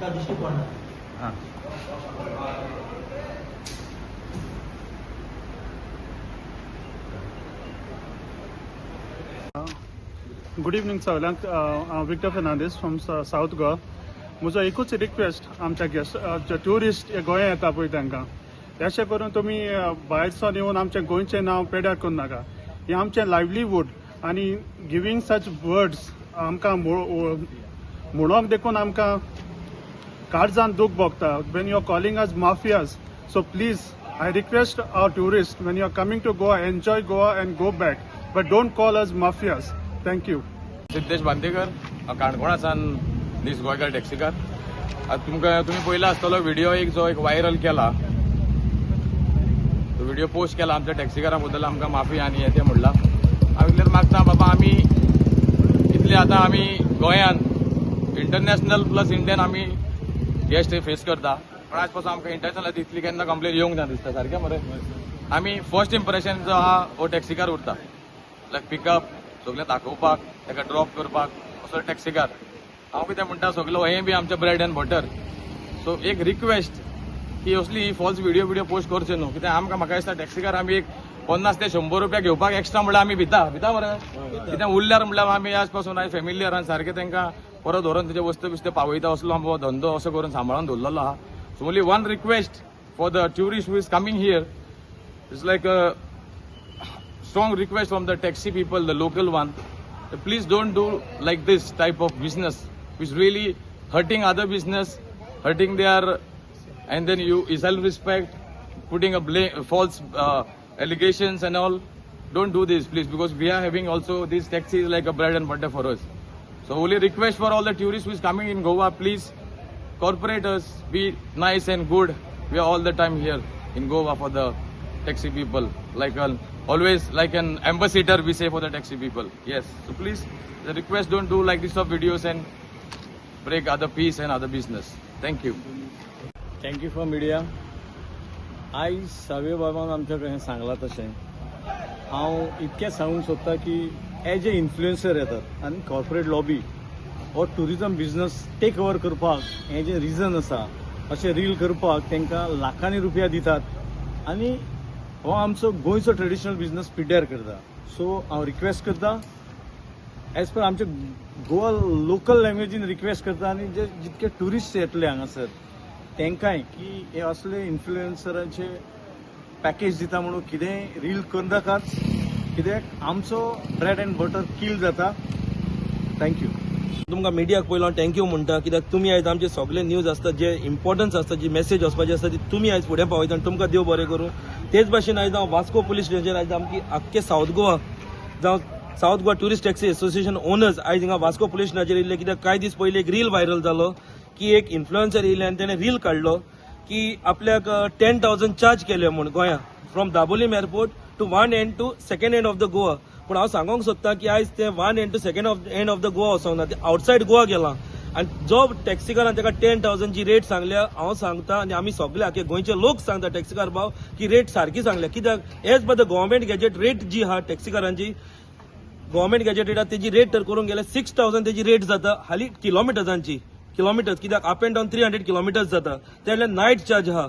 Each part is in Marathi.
गुड इवनिंग सगळ्यांक. Victor Fernandes from South Goa. म्हजो एकूच रिक्वेस्ट आमच्या गेस्ट जे ट्युरिस्ट गोंया येता पळय तांकां, अशें करून तुमी भायरसून येवन आमचें गोंयचें नांव पेड्यार करूं नाका. हें आमचें लायव्हलीवूड आनी गिवींग सच वर्ड्स आमकां म्हणोंक देखून आमकां काळजान दूख भोगता. When you are calling us mafias, so please I request our tourists, when you are coming to Goa, enjoy Goa and go back, but don't call us mafias. Thank you. Siddhesh Bandekar, काणकोणासान दीस गोंयकार टॅक्सीकार. तुम्ही पळयला आसतलो व्हिडिओ जो व्हायरल केला, तो व्हिडिओ पोस्ट केला आमच्या टॅक्सीकारा बद्दल आमकां माफी आनी हें तें म्हणला. हांव इतलेंच मागता बाबा, आमी इतले आतां आमी गोंयान इंटरनॅशनल प्लस इंडियन आमी गेस्ट फेस करता, पण आज पासून आमकां इंटरनॅशनल इतली केन्ना कंप्लेन येवंक ना दिसता. सारकें मरे, आमी फर्स्ट इम्प्रेशन जो आहा हो टॅक्सीकार उरता, लायक पिकअप सगळें दाखोवपाक, ताका ड्रॉप करपाक असो टॅक्सीकार. हांव कितें म्हणटा, सगळो हें बी आमचें ब्रेड एंड बटर. सो एक रिक्वेस्ट की असली फॉल्स व्हिडिओ पोस्ट करचे न्हू, कित्याक म्हाका दिसता टॅक्सीकार आमी एक 50 ते 100 रुपया घेवपाक एक्स्ट्रा म्हणल्यार आमी भिता मरे. कित्याक उरल्यार म्हणल्यार आमी आज पासून आयज फॅमिलीयरान सारकें तांकां परत व्हरून तेजे वस्तू बिस्तू पावयता असलो आमचो धंदो असो करून सांबाळून दवरलेलो आहा. So only one request for the tourist who is coming here. It's like a strong request from the taxi people, the local one. Please don't do like this type of business, which is really hurting other business, hurting their, and then you self-respect, putting false allegations and all. Don't do this, please, because we are having also these taxis like a bread and butter for us. So only request for all the tourists who is coming in Goa, please. Corporators, be nice and good. We are all the time here in Goa for the taxi people. Always like an ambassador we say for the taxi people. Yes. So please, the request, don't do like this of videos and break other peace and other business. Thank you. Thank you for media. आयज सावे बाबान आमच्या कडेन सांगलां तशें हांव इतकें सांगूंक सोदतां की एज ए इन्फ्लुएन्सर येतात आनी कॉर्पोरेट लॉबी हो टुरिजम बिझनस टेक ओवर करपाक हें जें रिजन आसा, अशें रील करपाक तांकां लाखांनी रुपया दितात आनी हो आमचो गोंयचो ट्रेडिशनल बिझनस पिड्ड्यार करता. सो हांव रिक्वेस्ट करता, एज पर आमचे गोवा लोकल लँग्वेजीन रिक्वेस्ट करता आनी जे जितके ट्युरिस्ट येतले हांगासर तांकांय की हे असले इन्फ्लुएन्सरांचे पॅकेज दिता म्हणून कितेंय रील करनाकाच, कित्याक आमचो ब्रेड एंड बटर किल जाता. थँक्यू. तुमकां मिडियाक पयलो हांव थँक्यू म्हणटा, कित्याक तुमी आयज आमचे सगळे न्यूज आसता, जे इम्पॉर्टन्स आसता, जी मेसेज वचपाची आसता ती तुमी आयज फुडें पावयता आनी तुमकां देव बरें करूं. तेच भाशेन आयज हांव वास्को पुलीस स्टेशन आयज आमची आख्खे साऊथ गोवा जावं south Goa tourist taxi association owners आयज हिंगा वास्को पुलीस स्टेशनाचेर येयले, कित्याक कांय दीस पयलीं एक रील व्हायरल जालो की एक इन्फ्लुएन्सर येयले आनी ताणें रील काडलो की आपल्याक 10,000 चार्ज केले म्हूण गोंया from Dabolim airport to one end to second end of the Goa. पूण हांव सांगूंक सोदतां की आयज ते one end to second end of the Goa वचोंक ना, ते आउटसायड गोवा गेलां आनी जो टॅक्सीकारान ताका 10,000 जी रेट सांगल्या, हांव सांगता आनी आमी सगळे आख्खे गोंयचे लोक सांगता टॅक्सीकार भाव की रेट सारकी सांगल्या. कित्याक as per the government gazette rate जी आहा टॅक्सीकारांची, गव्हर्मेंट गॅजेट रेट तेजी रेट तर करूंक गेल्यार 6,000 तेजी रेट जाता हाली किलोमिटर्सांची. कित्याक अप एंड डावन 300 किलोमिटर्स जाता. ते नायट चार्ज आहा,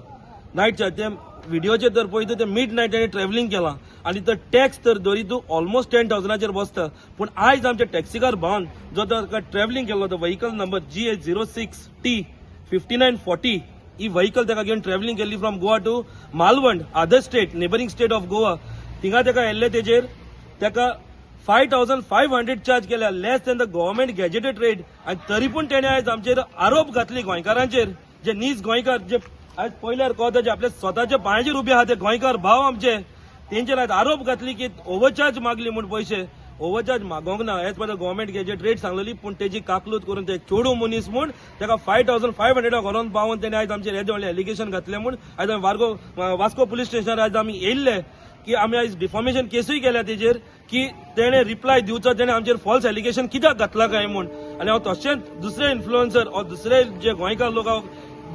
नायट चार्ज ते व्हिडिओचेर तर पळयता ते मिड नायट ताणें ट्रॅव्हलिंग केलां आनी तो टॅक्स तर धरी तूं ऑलमोस्ट 10,000 बसता. पूण आयज आमच्या टॅक्सीकार भावान जो ताका ट्रॅव्हलिंग केलो तो व्हेकल नंबर GH06T5940 ही व्हेकल ताका घेवन ट्रॅव्हलिंग केल्ली from Goa to Malvan, other state, neighbouring state of Goa. थिंगा ताका येल्ले तेजेर ताका 5,500 चार्ज केल्या, less than the government gazetted rate. आनी तरी पूण तेणें आयज आमचेर आरोप घातली गोंयकारांचेर, जे नीज गोंयकार जे आज पयल्यार कळटा जे आपले स्वताचे पांयाचेर उबे आहा ते गोंयकार भाव आमचे, तेंचेर आयज आरोप घातली की ओव्हरचार्ज मागली म्हूण पयशे. ओव्हरचार्ज मागोंक ना, as per the government gazette rate सांगलेली, पूण तेजी काकलूत करून ते चोडू मनीस म्हूण ताका 5,500 घरान पावोन तेणें आयज आमचेर हेजे व्हडले एलिगेशन घातले म्हूण आयज आमी वास्को पुलीस स्टेशनार आयज आमी येयल्ले की आमी आयज डिफॉर्मेशन केसूय केल्या तेजेर की तेणें रिप्लाय दिवचो, तेणें आमचेर फॉल्स एलिगेशन कित्याक घातला काय म्हूण. आनी हांव तशेंच दुसरे इन्फ्लुएन्सर ऑर दुसरे जे गोंयकार लोक,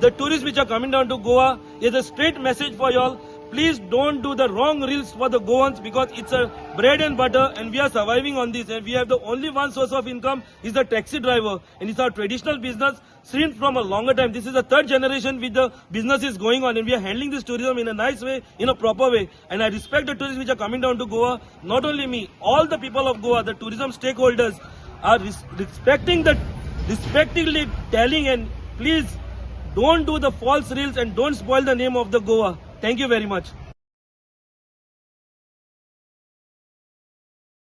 the tourists which are coming down to Goa is a straight message for you all. please don't do the wrong reels for the Goans because it's a bread and butter and we are surviving on this and we have the only one source of income is the taxi driver and it's our traditional business since from a longer time. This is the third generation with the business is going on and we are handling this tourism in a nice way, in a proper way. And I respect the tourists which are coming down to Goa. Not only me, all the people of Goa, the tourism stakeholders are respectively telling and please don't do the false reels and don't spoil the name of the Goa. Thank you very much.